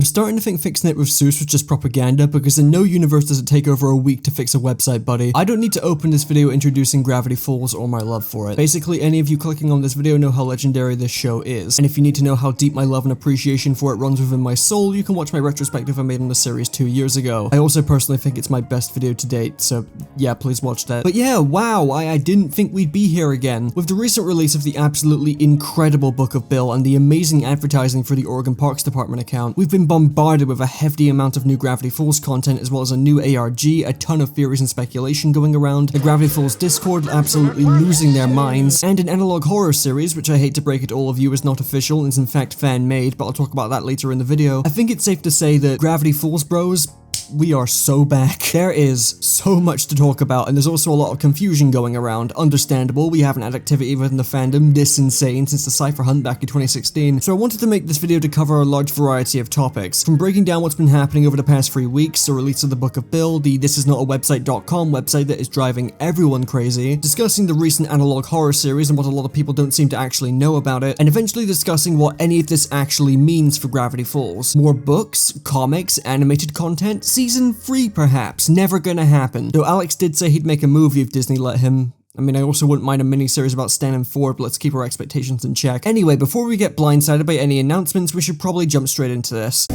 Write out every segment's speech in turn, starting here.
I'm starting to think fixing it with Seuss was just propaganda, because in no universe does it take over a week to fix a website, buddy. I don't need to open this video introducing Gravity Falls or my love for it. Basically, any of you clicking on this video know how legendary this show is, and if you need to know how deep my love and appreciation for it runs within my soul, you can watch my retrospective I made on the series 2 years ago. I also personally think it's my best video to date, so yeah, please watch that. But yeah, wow, I didn't think we'd be here again. With the recent release of the absolutely incredible Book of Bill and the amazing advertising for the Oregon Parks Department account, we've been bombarded with a hefty amount of new Gravity Falls content, as well as a new ARG, a ton of theories and speculation going around, the Gravity Falls Discord absolutely losing their minds, and an analog horror series, which I hate to break it to all of you is not official and is in fact fan-made, but I'll talk about that later in the video. I think it's safe to say that Gravity Falls bros, we are so back. There is so much to talk about, and there's also a lot of confusion going around. Understandable, we haven't had activity within the fandom this insane since the Cypher Hunt back in 2016, so I wanted to make this video to cover a large variety of topics, from breaking down what's been happening over the past 3 weeks, the release of the Book of Bill, the thisisnotawebsite.com website that is driving everyone crazy, discussing the recent analog horror series and what a lot of people don't seem to actually know about it, and eventually discussing what any of this actually means for Gravity Falls. More books, comics, animated content, Season 3 perhaps, never gonna happen. Though Alex did say he'd make a movie if Disney let him. I mean, I also wouldn't mind a mini-series about Stan and Ford, but let's keep our expectations in check. Anyway, before we get blindsided by any announcements, we should probably jump straight into this.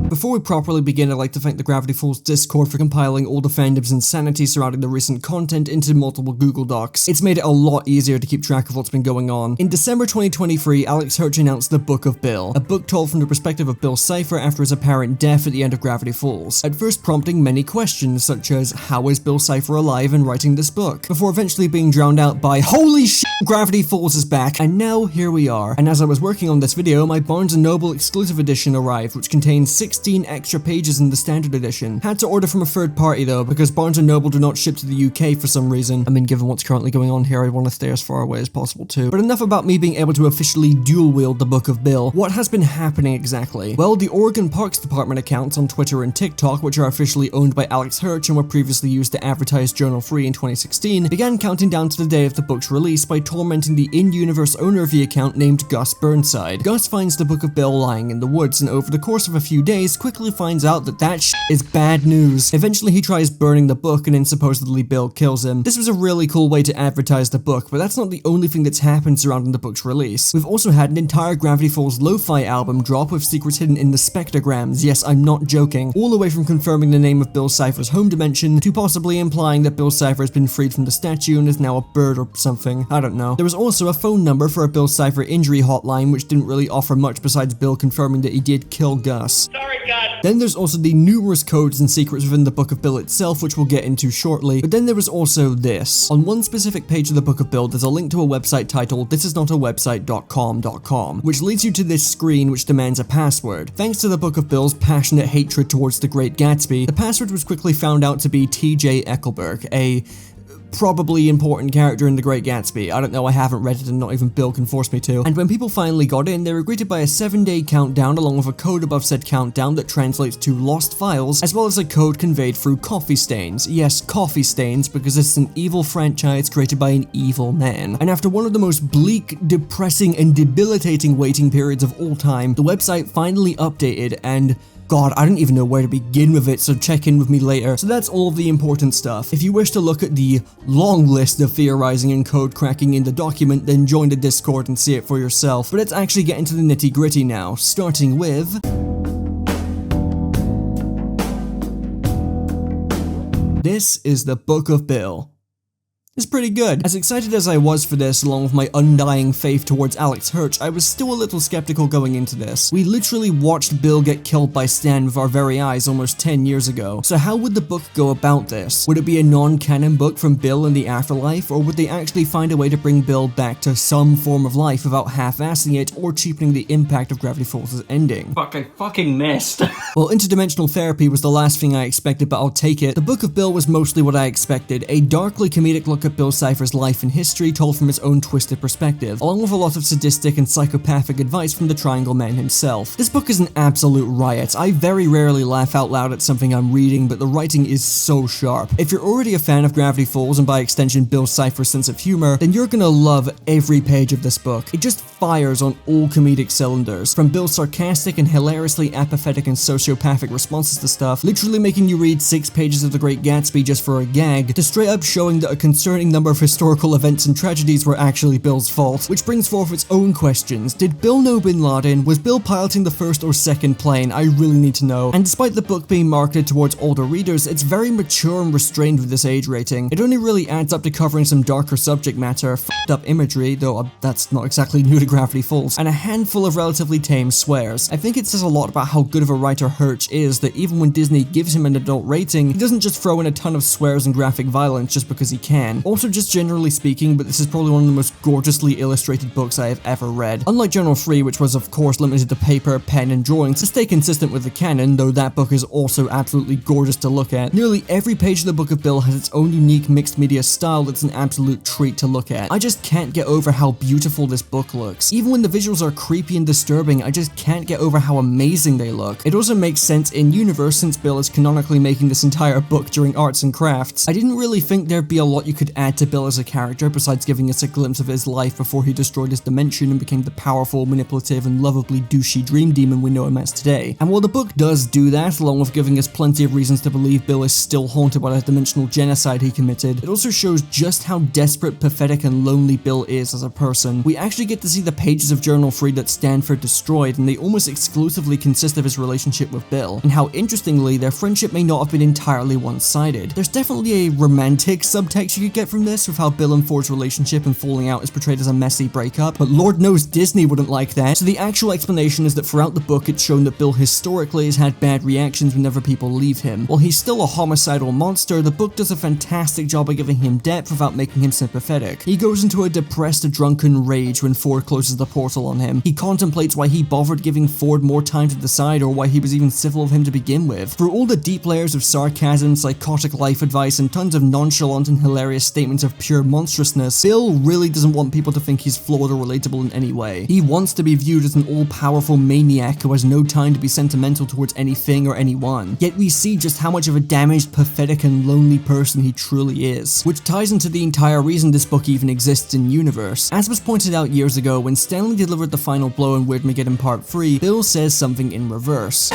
Before we properly begin, I'd like to thank the Gravity Falls Discord for compiling all the fandom's insanity surrounding the recent content into multiple Google Docs. It's made it a lot easier to keep track of what's been going on. In December 2023, Alex Hirsch announced the Book of Bill, a book told from the perspective of Bill Cipher after his apparent death at the end of Gravity Falls, at first prompting many questions such as, how is Bill Cipher alive and writing this book? Before eventually being drowned out by, holy shit, Gravity Falls is back, and now here we are. And as I was working on this video, my Barnes & Noble exclusive edition arrived, which contains 16 extra pages in the standard edition. Had to order from a third party though, because Barnes & Noble do not ship to the UK for some reason. I mean, given what's currently going on here, I want to stay as far away as possible too. But enough about me being able to officially dual-wield the Book of Bill. What has been happening exactly? Well, the Oregon Parks Department accounts on Twitter and TikTok, which are officially owned by Alex Hirsch and were previously used to advertise Journal 3 in 2016, began counting down to the day of the book's release by tormenting the in-universe owner of the account named Gus Burnside. Gus finds the Book of Bill lying in the woods, and over the course of a few days, quickly finds out that shit is bad news. Eventually he tries burning the book, and then supposedly Bill kills him. This was a really cool way to advertise the book, but that's not the only thing that's happened surrounding the book's release. We've also had an entire Gravity Falls lo-fi album drop with secrets hidden in the spectrograms. Yes, I'm not joking. All the way from confirming the name of Bill Cipher's home dimension to possibly implying that Bill Cipher has been freed from the statue and is now a bird or something. I don't know. There was also a phone number for a Bill Cipher injury hotline, which didn't really offer much besides Bill confirming that he did kill Gus. Sorry, God. Then there's also the numerous codes and secrets within the Book of Bill itself, which we'll get into shortly, but then there was also this. On one specific page of the Book of Bill, there's a link to a website titled thisisnotawebsite.com, which leads you to this screen which demands a password. Thanks to the Book of Bill's passionate hatred towards the Great Gatsby, the password was quickly found out to be T.J. Eckelberg, a probably important character in The Great Gatsby. I don't know, I haven't read it and not even Bill can force me to. And when people finally got in, they were greeted by a 7-day countdown along with a code above said countdown that translates to lost files, as well as a code conveyed through coffee stains. Yes, coffee stains, because it's an evil franchise created by an evil man. And after one of the most bleak, depressing, and debilitating waiting periods of all time, the website finally updated, and God, I don't even know where to begin with it, so check in with me later. So that's all of the important stuff. If you wish to look at the long list of theorizing and code cracking in the document, then join the Discord and see it for yourself. But let's actually get into the nitty gritty now, starting with this is the Book of Bill. It's pretty good. As excited as I was for this, along with my undying faith towards Alex Hirsch, I was still a little skeptical going into this. We literally watched Bill get killed by Stan with our very eyes almost 10 years ago. So how would the book go about this? Would it be a non-canon book from Bill in the afterlife, or would they actually find a way to bring Bill back to some form of life without half-assing it or cheapening the impact of Gravity Falls' ending? Fuck, I fucking missed. Well, interdimensional therapy was the last thing I expected, but I'll take it. The Book of Bill was mostly what I expected, a darkly comedic look look at Bill Cipher's life and history told from his own twisted perspective, along with a lot of sadistic and psychopathic advice from the Triangle Man himself. This book is an absolute riot. I very rarely laugh out loud at something I'm reading, but the writing is so sharp. If you're already a fan of Gravity Falls and by extension Bill Cipher's sense of humor, then you're gonna love every page of this book. It just fires on all comedic cylinders, from Bill's sarcastic and hilariously apathetic and sociopathic responses to stuff, literally making you read 6 pages of The Great Gatsby just for a gag, to straight up showing that a concerning number of historical events and tragedies were actually Bill's fault, which brings forth its own questions. Did Bill know Bin Laden? Was Bill piloting the first or second plane? I really need to know. And despite the book being marketed towards older readers, it's very mature and restrained with this age rating. It only really adds up to covering some darker subject matter, f***ed up imagery, though that's not exactly new to Gravity Falls, and a handful of relatively tame swears. I think it says a lot about how good of a writer Hirsch is that even when Disney gives him an adult rating, he doesn't just throw in a ton of swears and graphic violence just because he can. Also, just generally speaking, but this is probably one of the most gorgeously illustrated books I have ever read. Unlike Journal 3, which was of course limited to paper, pen, and drawings to stay consistent with the canon, though that book is also absolutely gorgeous to look at, nearly every page of the Book of Bill has its own unique mixed media style that's an absolute treat to look at. I just can't get over how beautiful this book looks. Even when the visuals are creepy and disturbing, I just can't get over how amazing they look. It also makes sense in universe since Bill is canonically making this entire book during arts and crafts. I didn't really think there'd be a lot you could add to Bill as a character besides giving us a glimpse of his life before he destroyed his dimension and became the powerful, manipulative, and lovably douchey dream demon we know him as today. And while the book does do that, along with giving us plenty of reasons to believe Bill is still haunted by the dimensional genocide he committed, it also shows just how desperate, pathetic, and lonely Bill is as a person. We actually get to see the pages of Journal 3 that Stanford destroyed, and they almost exclusively consist of his relationship with Bill, and how interestingly their friendship may not have been entirely one-sided. There's definitely a romantic subtext you could get from this, with how Bill and Ford's relationship and falling out is portrayed as a messy breakup, but Lord knows Disney wouldn't like that. So the actual explanation is that throughout the book it's shown that Bill historically has had bad reactions whenever people leave him. While he's still a homicidal monster, the book does a fantastic job of giving him depth without making him sympathetic. He goes into a depressed, drunken rage when Ford closes the portal on him. He contemplates why he bothered giving Ford more time to decide, or why he was even civil of him to begin with. Through all the deep layers of sarcasm, psychotic life advice, and tons of nonchalant and hilarious statements of pure monstrousness, Bill really doesn't want people to think he's flawed or relatable in any way. He wants to be viewed as an all-powerful maniac who has no time to be sentimental towards anything or anyone. Yet we see just how much of a damaged, pathetic, and lonely person he truly is, which ties into the entire reason this book even exists in universe. As was pointed out years ago, when Stanley delivered the final blow in Weirdmageddon Part 3, Bill says something in reverse.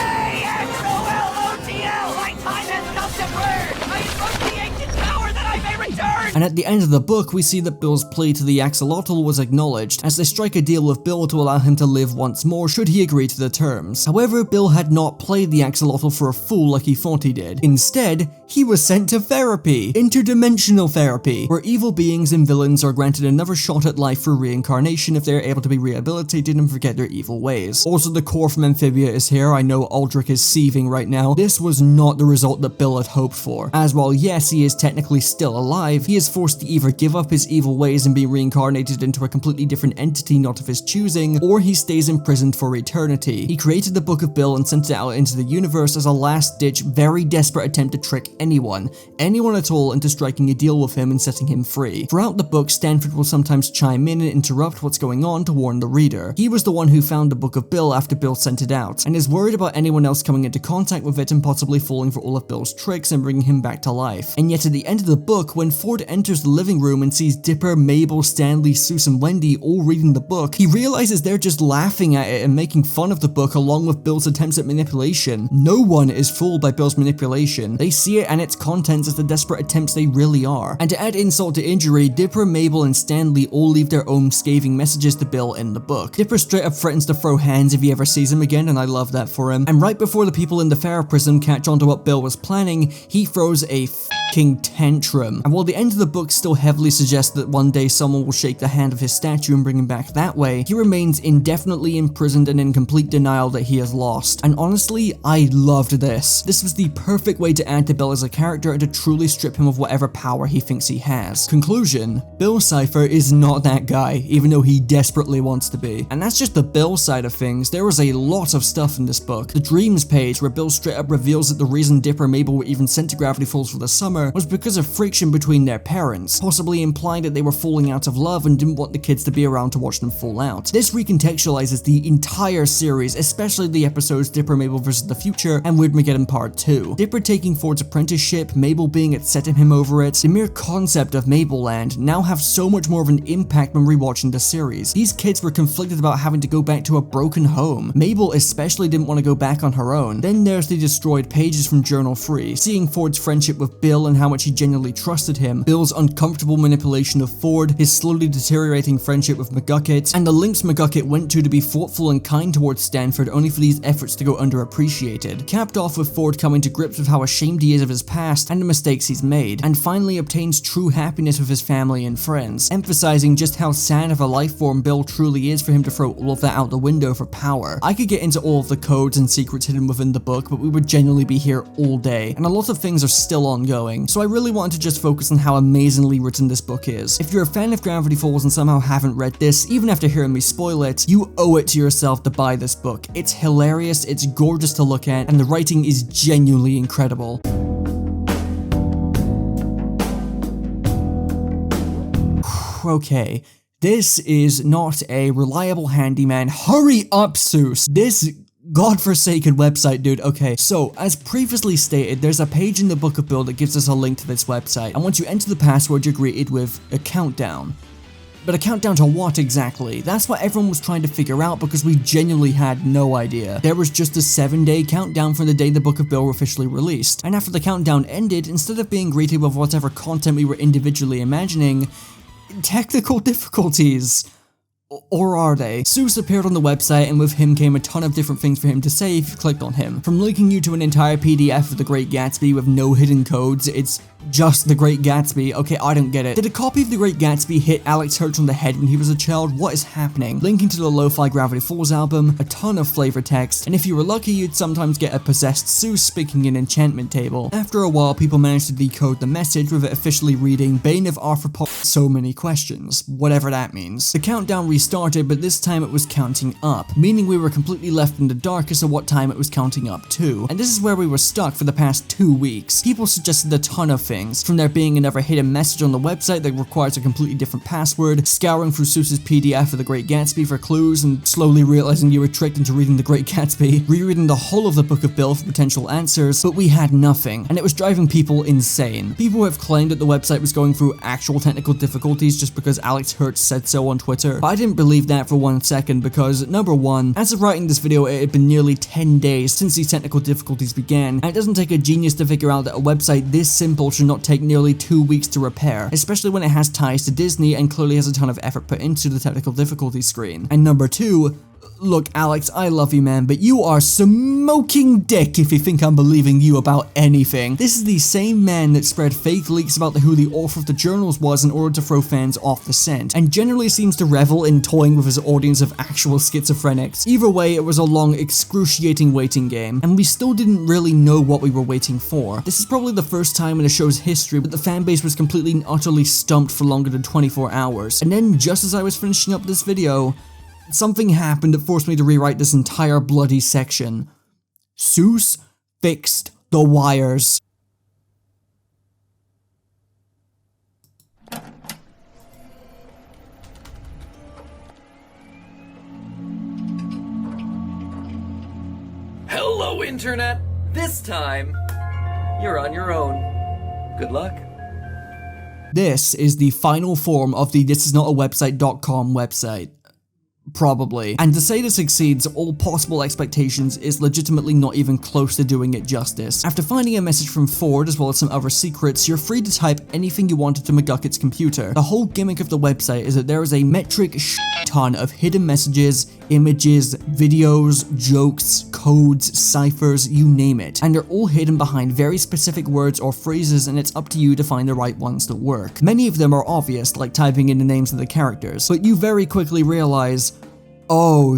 And at the end of the book, we see that Bill's plea to the Axolotl was acknowledged, as they strike a deal with Bill to allow him to live once more should he agree to the terms. However, Bill had not played the Axolotl for a fool like he thought he did. Instead, he was sent to therapy, interdimensional therapy, where evil beings and villains are granted another shot at life through reincarnation if they are able to be rehabilitated and forget their evil ways. Also, the core from Amphibia is here. I know Aldrich is seething right now. This was not the result that Bill had hoped for, as while yes, he is technically still alive, he is forced to either give up his evil ways and be reincarnated into a completely different entity not of his choosing, or he stays imprisoned for eternity. He created the Book of Bill and sent it out into the universe as a last-ditch, very desperate attempt to trick anyone at all, into striking a deal with him and setting him free. Throughout the book, Stanford will sometimes chime in and interrupt what's going on to warn the reader. He was the one who found the Book of Bill after Bill sent it out, and is worried about anyone else coming into contact with it and possibly falling for all of Bill's tricks and bringing him back to life. And yet at the end of the book, when Ford enters the living room and sees Dipper, Mabel, Stanley, Seuss, and Wendy all reading the book, he realizes they're just laughing at it and making fun of the book along with Bill's attempts at manipulation. No one is fooled by Bill's manipulation. They see it and its contents as the desperate attempts they really are. And to add insult to injury, Dipper, Mabel, and Stanley all leave their own scathing messages to Bill in the book. Dipper straight up threatens to throw hands if he ever sees him again, and I love that for him. And right before the people in the Theraprism catch on to what Bill was planning, he throws a f***ing tantrum. And while the end of the book still heavily suggests that one day someone will shake the hand of his statue and bring him back that way, he remains indefinitely imprisoned and in complete denial that he has lost. And honestly, I loved this. This was the perfect way to add to Bill as a character and to truly strip him of whatever power he thinks he has. Conclusion: Bill Cipher is not that guy, even though he desperately wants to be. And that's just the Bill side of things. There was a lot of stuff in this book. The Dreams page, where Bill straight up reveals that the reason Dipper and Mabel were even sent to Gravity Falls for the summer summer was because of friction between their parents, possibly implying that they were falling out of love and didn't want the kids to be around to watch them fall out. This recontextualizes the entire series, especially the episodes Dipper, Mabel vs. the Future and Weirdmageddon Part 2. Dipper taking Ford's apprenticeship, Mabel being at setting him over it, the mere concept of Mabelland now have so much more of an impact when rewatching the series. These kids were conflicted about having to go back to a broken home. Mabel especially didn't want to go back on her own. Then there's the destroyed pages from Journal Free, seeing Ford's friendship with Bill and how much he genuinely trusted him, Bill's uncomfortable manipulation of Ford, his slowly deteriorating friendship with McGucket, and the lengths McGucket went to be thoughtful and kind towards Stanford only for these efforts to go underappreciated. Capped off with Ford coming to grips with how ashamed he is of his past and the mistakes he's made, and finally obtains true happiness with his family and friends, emphasizing just how sad of a life form Bill truly is for him to throw all of that out the window for power. I could get into all of the codes and secrets hidden within the book, but we would genuinely be here all day, and a lot of things are still ongoing, so I really wanted to just focus on how amazingly written this book is. If you're a fan of Gravity Falls and somehow haven't read this, even after hearing me spoil it, you owe it to yourself to buy this book. It's hilarious, it's gorgeous to look at, and the writing is genuinely incredible. Okay, this is not a reliable handyman. Hurry up, Seuss! This godforsaken website, dude. Okay, so as previously stated, there's a page in the Book of Bill that gives us a link to this website, and once you enter the password, you're greeted with a countdown. But a countdown to what exactly? That's what everyone was trying to figure out because we genuinely had no idea. There was just a 7-day countdown from the day the Book of Bill were officially released, and after the countdown ended, instead of being greeted with whatever content we were individually imagining, technical difficulties. Or are they? Seuss appeared on the website, and with him came a ton of different things for him to say if you clicked on him. From linking you to an entire PDF of The Great Gatsby with no hidden codes, it's just The Great Gatsby. Okay, I don't get it. Did a copy of The Great Gatsby hit Alex Hirsch on the head when he was a child? What is happening? Linking to the Lo-Fi Gravity Falls album, a ton of flavor text, and if you were lucky, you'd sometimes get a possessed Seuss speaking an enchantment table. After a while, people managed to decode the message with it officially reading, Bane of Arthropod, so many questions. Whatever that means. The countdown restarted, but this time it was counting up, meaning we were completely left in the dark as to what time it was counting up to. And this is where we were stuck for the past 2 weeks. People suggested a ton of things, from there being another hidden message on the website that requires a completely different password, scouring through Seuss's PDF of The Great Gatsby for clues, and slowly realizing you were tricked into reading The Great Gatsby, rereading the whole of the Book of Bill for potential answers, but we had nothing, and it was driving people insane. People have claimed that the website was going through actual technical difficulties just because Alex Hirsch said so on Twitter, but I didn't believe that for 1 second because, number one, as of writing this video, it had been nearly 10 days since these technical difficulties began, and it doesn't take a genius to figure out that a website this simple should not take nearly 2 weeks to repair, especially when it has ties to Disney and clearly has a ton of effort put into the technical difficulty screen. And number two, look, Alex, I love you, man, but you are smoking dick if you think I'm believing you about anything. This is the same man that spread fake leaks about who the author of the journals was in order to throw fans off the scent, and generally seems to revel in toying with his audience of actual schizophrenics. Either way, it was a long, excruciating waiting game, and we still didn't really know what we were waiting for. This is probably the first time in the show's history that the fanbase was completely and utterly stumped for longer than 24 hours. And then, just as I was finishing up this video, something happened that forced me to rewrite this entire bloody section. Seuss fixed the wires. Hello, Internet! This time, you're on your own. Good luck. This is the final form of the thisisnotawebsite.com website. Probably. And to say this exceeds all possible expectations is legitimately not even close to doing it justice. After finding a message from Ford as well as some other secrets, you're free to type anything you wanted to McGucket's computer. The whole gimmick of the website is that there is a metric ton of hidden messages, images, videos, jokes, codes, ciphers, you name it. And they're all hidden behind very specific words or phrases, and it's up to you to find the right ones that work. Many of them are obvious, like typing in the names of the characters, but you very quickly realize, oh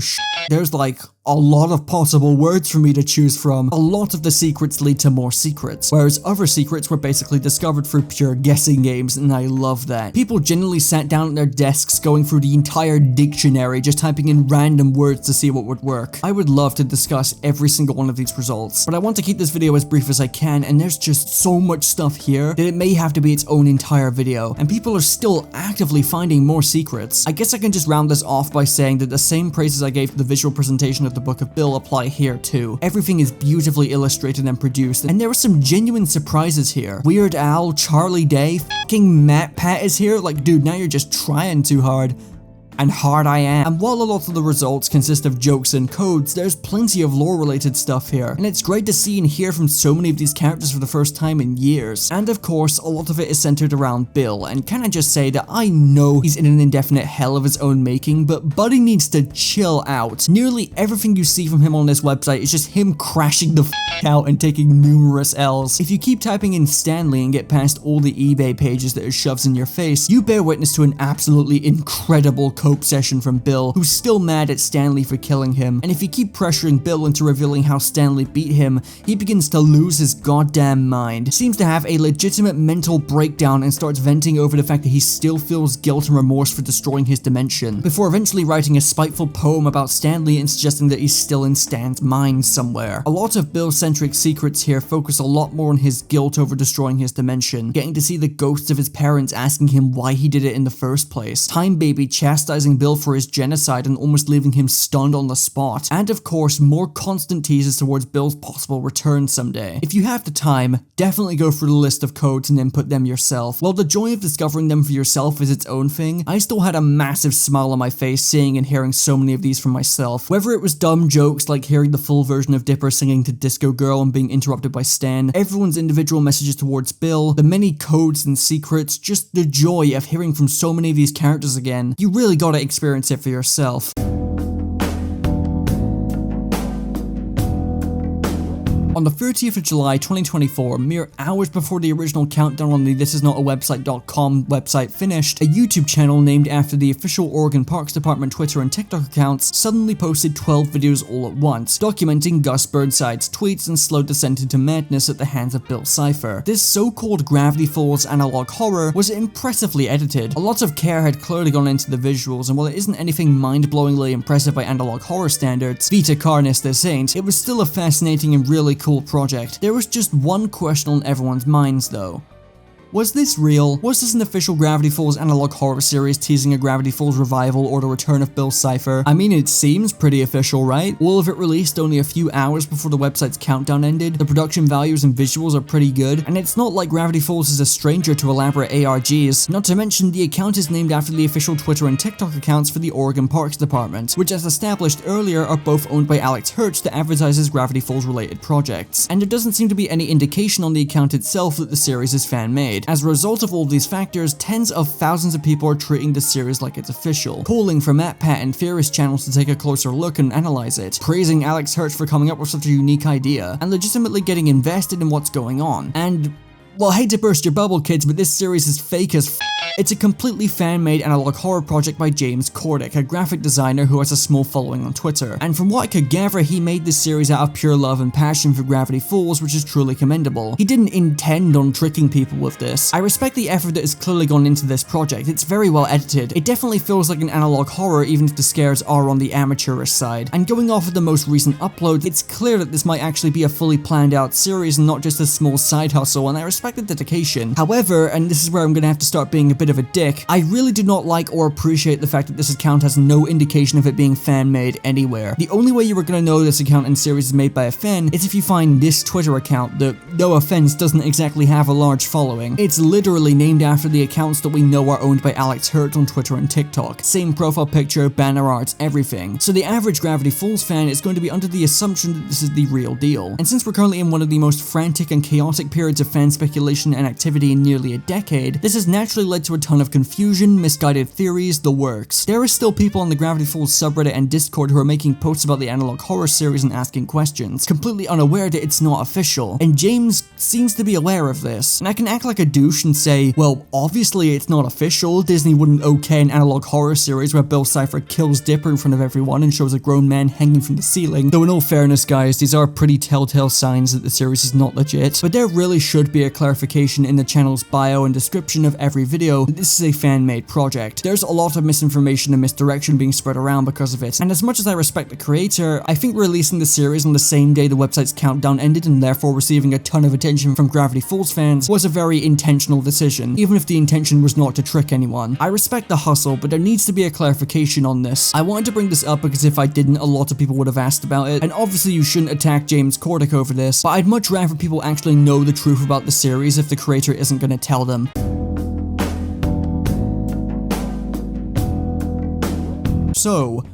there's like a lot of possible words for me to choose from. A lot of the secrets lead to more secrets, whereas other secrets were basically discovered through pure guessing games, and I love that. People generally sat down at their desks going through the entire dictionary, just typing in random words to see what would work. I would love to discuss every single one of these results, but I want to keep this video as brief as I can, and there's just so much stuff here that it may have to be its own entire video, and people are still actively finding more secrets. I guess I can just round this off by saying that the same praises I gave to the visual presentation of the Book of Bill apply here too. Everything is beautifully illustrated and produced, and there are some genuine surprises here. Weird Al, Charlie Day, fucking MatPat is here. Like, dude, now you're just trying too hard. And hard I am. And while a lot of the results consist of jokes and codes, there's plenty of lore related stuff here, and it's great to see and hear from so many of these characters for the first time in years. And of course, a lot of it is centered around Bill, and can I just say that I know he's in an indefinite hell of his own making, but Buddy needs to chill out. Nearly everything you see from him on this website is just him crashing the f out and taking numerous L's. If you keep typing in Stanley and get past all the eBay pages that it shoves in your face, you bear witness to an absolutely incredible cope session from Bill, who's still mad at Stanley for killing him. And if you keep pressuring Bill into revealing how Stanley beat him, he begins to lose his goddamn mind, seems to have a legitimate mental breakdown, and starts venting over the fact that he still feels guilt and remorse for destroying his dimension, before eventually writing a spiteful poem about Stanley and suggesting that he's still in Stan's mind somewhere. A lot of Bill-centric secrets here focus a lot more on his guilt over destroying his dimension, getting to see the ghosts of his parents asking him why he did it in the first place, Time Baby chastising Bill for his genocide and almost leaving him stunned on the spot, and of course more constant teases towards Bill's possible return someday. If you have the time, definitely go through the list of codes and input them yourself. While the joy of discovering them for yourself is its own thing, I still had a massive smile on my face seeing and hearing so many of these from myself. Whether it was dumb jokes like hearing the full version of Dipper singing to Disco Girl and being interrupted by Stan, everyone's individual messages towards Bill, the many codes and secrets, just the joy of hearing from so many of these characters again, you really gotta experience it for yourself. On the 30th of July 2024, mere hours before the original countdown on the thisisnotawebsite.com website finished, a YouTube channel named after the official Oregon Parks Department Twitter and TikTok accounts suddenly posted 12 videos all at once, documenting Gus Burnside's tweets and slow descent into madness at the hands of Bill Cipher. This so-called Gravity Falls analog horror was impressively edited. A lot of care had clearly gone into the visuals, and while it isn't anything mind-blowingly impressive by analog horror standards, Vita Carnis this ain't, it was still a fascinating and really cool project. There was just one question on everyone's minds though. Was this real? Was this an official Gravity Falls analog horror series teasing a Gravity Falls revival or the return of Bill Cipher? I mean, it seems pretty official, right? All of it released only a few hours before the website's countdown ended, the production values and visuals are pretty good, and it's not like Gravity Falls is a stranger to elaborate ARGs, not to mention the account is named after the official Twitter and TikTok accounts for the Oregon Parks Department, which as established earlier are both owned by Alex Hirsch that advertises Gravity Falls related projects, and there doesn't seem to be any indication on the account itself that the series is fan-made. As a result of all these factors, tens of thousands of people are treating the series like it's official, calling for MatPat and Theorist channels to take a closer look and analyze it, praising Alex Hirsch for coming up with such a unique idea, and legitimately getting invested in what's going on. And, well, hate to burst your bubble, kids, but this series is fake as f***. It's a completely fan-made analog horror project by James Cordick, a graphic designer who has a small following on Twitter, and from what I could gather, he made this series out of pure love and passion for Gravity Falls, which is truly commendable. He didn't intend on tricking people with this. I respect the effort that has clearly gone into this project. It's very well edited. It definitely feels like an analog horror even if the scares are on the amateurish side, and going off of the most recent upload, it's clear that this might actually be a fully planned out series and not just a small side hustle, and I respect the dedication. However, and this is where I'm gonna have to start being a bit of a dick, I really do not like or appreciate the fact that this account has no indication of it being fan-made anywhere. The only way you are going to know this account and series is made by a fan is if you find this Twitter account that, no offense, doesn't exactly have a large following. It's literally named after the accounts that we know are owned by Alex Hirsch on Twitter and TikTok. Same profile picture, banner art, everything. So the average Gravity Falls fan is going to be under the assumption that this is the real deal. And since we're currently in one of the most frantic and chaotic periods of fan speculation speculation and activity in nearly a decade, this has naturally led to a ton of confusion, misguided theories, the works. There are still people on the Gravity Falls subreddit and Discord who are making posts about the Analog Horror series and asking questions, completely unaware that it's not official, and James seems to be aware of this. And I can act like a douche and say, well, obviously it's not official, Disney wouldn't okay an Analog Horror series where Bill Cipher kills Dipper in front of everyone and shows a grown man hanging from the ceiling, though in all fairness guys, these are pretty telltale signs that the series is not legit, but there really should be a clarification in the channel's bio and description of every video that this is a fan-made project. There's a lot of misinformation and misdirection being spread around because of it, and as much as I respect the creator, I think releasing the series on the same day the website's countdown ended and therefore receiving a ton of attention from Gravity Falls fans was a very intentional decision, even if the intention was not to trick anyone. I respect the hustle, but there needs to be a clarification on this. I wanted to bring this up because if I didn't, a lot of people would have asked about it, and obviously you shouldn't attack James Cordick over this, but I'd much rather people actually know the truth about the series if the creator isn't going to tell them. So,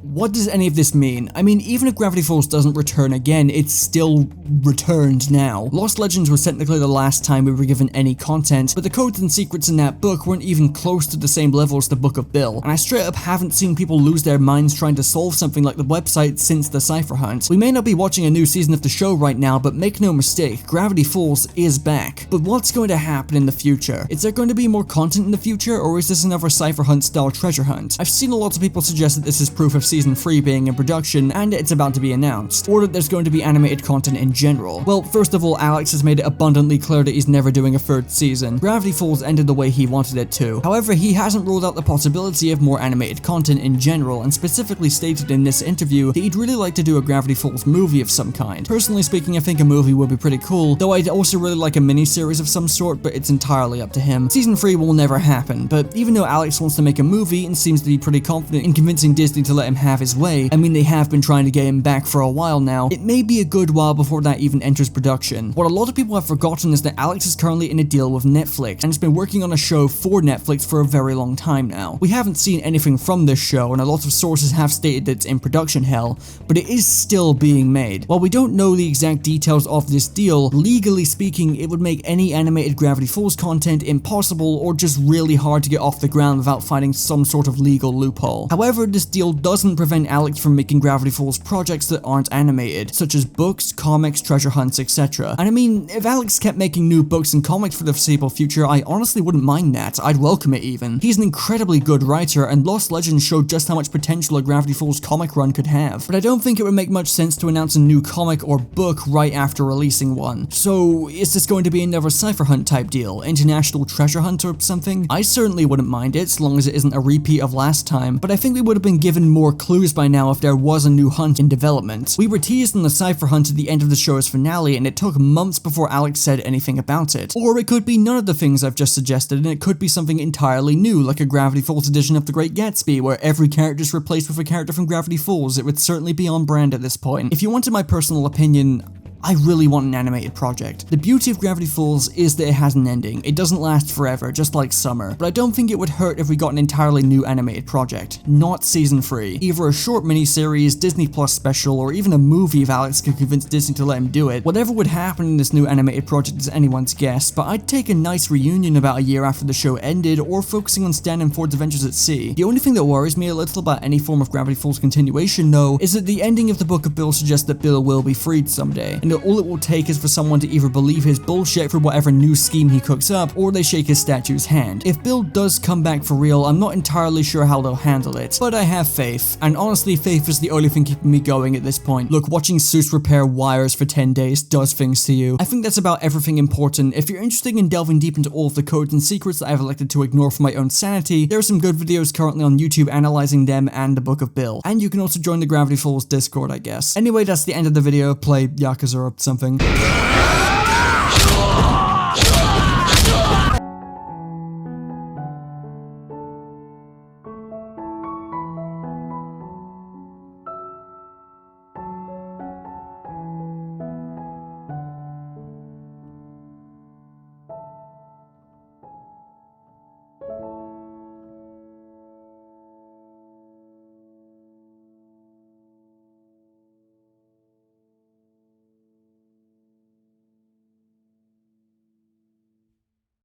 what does any of this mean? I mean, even if Gravity Falls doesn't return again, it's still returned now. Lost Legends was technically the last time we were given any content, but the codes and secrets in that book weren't even close to the same level as the Book of Bill, and I straight up haven't seen people lose their minds trying to solve something like the website since the Cipher Hunt. We may not be watching a new season of the show right now, but make no mistake, Gravity Falls is back. But what's going to happen in the future? Is there going to be more content in the future, or is this another Cipher Hunt style treasure hunt? I've seen a lot of people suggest that this is proof of Season 3 being in production and it's about to be announced, or that there's going to be animated content in general. Well, first of all, Alex has made it abundantly clear that he's never doing a third season. Gravity Falls ended the way he wanted it to. However, he hasn't ruled out the possibility of more animated content in general, and specifically stated in this interview that he'd really like to do a Gravity Falls movie of some kind. Personally speaking, I think a movie would be pretty cool, though I'd also really like a mini-series of some sort, but it's entirely up to him. Season 3 will never happen, but even though Alex wants to make a movie and seems to be pretty confident in convincing Disney to let him have his way, I mean they have been trying to get him back for a while now, it may be a good while before that even enters production. What a lot of people have forgotten is that Alex is currently in a deal with Netflix, and has been working on a show for Netflix for a very long time now. We haven't seen anything from this show, and a lot of sources have stated that it's in production hell, but it is still being made. While we don't know the exact details of this deal, legally speaking, it would make any animated Gravity Falls content impossible or just really hard to get off the ground without finding some sort of legal loophole. However, this deal doesn't prevent Alex from making Gravity Falls projects that aren't animated, such as books, comics, treasure hunts, etc. And I mean, if Alex kept making new books and comics for the foreseeable future, I honestly wouldn't mind that. I'd welcome it even. He's an incredibly good writer, and Lost Legends showed just how much potential a Gravity Falls comic run could have. But I don't think it would make much sense to announce a new comic or book right after releasing one. So, is this going to be another Cipher Hunt type deal? International Treasure Hunt or something? I certainly wouldn't mind it, as long as it isn't a repeat of last time, but I think we would have been given more clues by now if there was a new hunt in development. We were teased on the Cipher Hunt at the end of the show's finale, and it took months before Alex said anything about it. Or it could be none of the things I've just suggested, and it could be something entirely new, like a Gravity Falls edition of The Great Gatsby, where every character is replaced with a character from Gravity Falls. It would certainly be on brand at this point. If you wanted my personal opinion, I really want an animated project. The beauty of Gravity Falls is that it has an ending. It doesn't last forever, just like Summer, but I don't think it would hurt if we got an entirely new animated project. Not Season 3. Either a short miniseries, Disney Plus special, or even a movie if Alex could convince Disney to let him do it. Whatever would happen in this new animated project is anyone's guess, but I'd take a nice reunion about a year after the show ended, or focusing on Stan and Ford's adventures at sea. The only thing that worries me a little about any form of Gravity Falls continuation, though, is that the ending of the Book of Bill suggests that Bill will be freed someday, and that all it will take is for someone to either believe his bullshit for whatever new scheme he cooks up, or they shake his statue's hand. If Bill does come back for real, I'm not entirely sure how they'll handle it, but I have faith, and honestly faith is the only thing keeping me going at this point. Look, watching Seuss repair wires for 10 days does things to you. I think that's about everything important. If you're interested in delving deep into all of the codes and secrets that I've elected to ignore for my own sanity, there are some good videos currently on YouTube analyzing them and the Book of Bill, and you can also join the Gravity Falls Discord, I guess. Anyway, that's the end of the video. Play Yakuza or something.